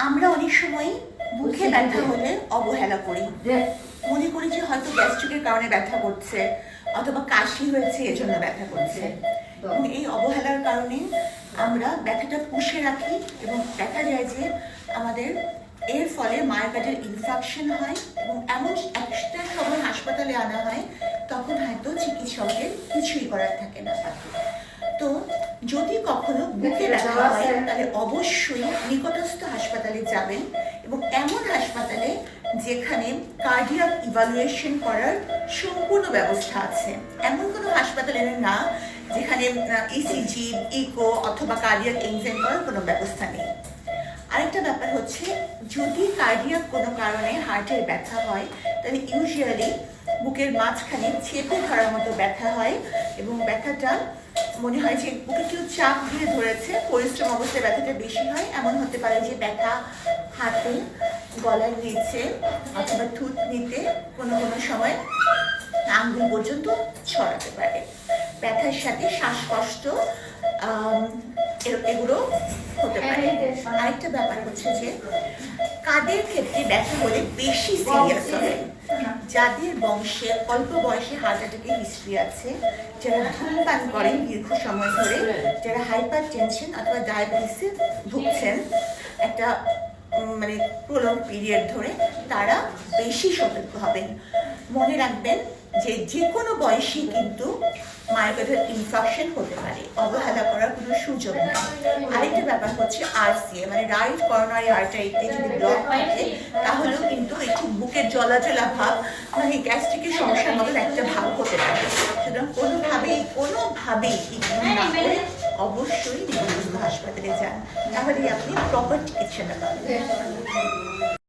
আমরা অনেক সময় মুখে ব্যথা হলে অবহেলা করি, মনে করি যে হয়তো গ্যাস্ট্রিকের কারণে ব্যথা করছে অথবা কাশি হয়েছে এজন্য ব্যথা করছে। এবং এই অবহেলার কারণে আমরা ব্যথাটা পুষে রাখি এবং দেখা যায় যে আমাদের এর ফলে মায়োকার্ডিয়াল ইনফাকশন হয় এবং এমন একটা সময় হাসপাতালে আনা হয় তখন হয়তো চিকিৎসকের কিছুই করার থাকে না। তো যদি কখনো বুকে ব্যথা হয় তাহলে অবশ্যই নিকটস্থ হাসপাতালে যাবেন এবং এমন হাসপাতালে যেখানে কার্ডিয়াক ইভালুয়েশন করার সম্পূর্ণ ব্যবস্থা আছে। এমন কোনো হাসপাতালে না যেখানে ইসিজি, ইকো অথবা কার্ডিয়াক এনজাইম করার কোনো ব্যবস্থা নেই। আরেকটা ব্যাপার হচ্ছে, যদি কার্ডিয়াক কোনো কারণে হার্টের ব্যথা হয় তাহলে ইউজুয়ালি বুকের মাঝখানে চেপে ধরার মতো ব্যথা হয় এবং ব্যথাটা মনে হয় যে বুকে কেউ চাপ দিয়ে ধরেছে। পরিশ্রম অবস্থায় ব্যথাটা বেশি হয়। এমন হতে পারে যে ব্যথা হাতে, গলার নিচে অথবা থুতনিতে কোনো কোনো সময় আঙ্গুল পর্যন্ত ছড়াতে পারে। ব্যথার সাথে শ্বাসকষ্ট এগুলো হতে পারে। আরেকটা ব্যাপার হচ্ছে যে কাদের ক্ষেত্রে ব্যথা হলে বেশি সিরিয়াস হয়, যাদের বংশে অল্প বয়সে হার্ট অ্যাটাকের হিস্ট্রি আছে, যারা ধূমপান করেন দীর্ঘ সময় ধরে, যারা হাইপার টেনশন অথবা ডায়াবেটিসে ভুগছেন একটা মানে প্রলং পিরিয়ড ধরে, তারা বেশি সতর্ক হবেন। মনে রাখবেন যে যে কোনো বয়সেই কিন্তু মায়োকার্ডিয়াল ইনফাকশন হতে পারে, অবহেলা করার কোনো সুযোগ নেই। আরেকটা ব্যাপার হচ্ছে RCA মানে রাইট করোনারি আর্টারিতে যদি ব্লক থাকে তাহলেও কিন্তু একটু বুকের জলাজলা ভাব মানে গ্যাস্ট্রিকের সমস্যার মতন একটা ভাব হতে পারে। সুতরাং কোনোভাবেই ইগনোর না করে অবশ্যই নিকটস্থ হাসপাতালে যান, তাহলেই আপনি প্রপার চিকিৎসাটা পাবেন।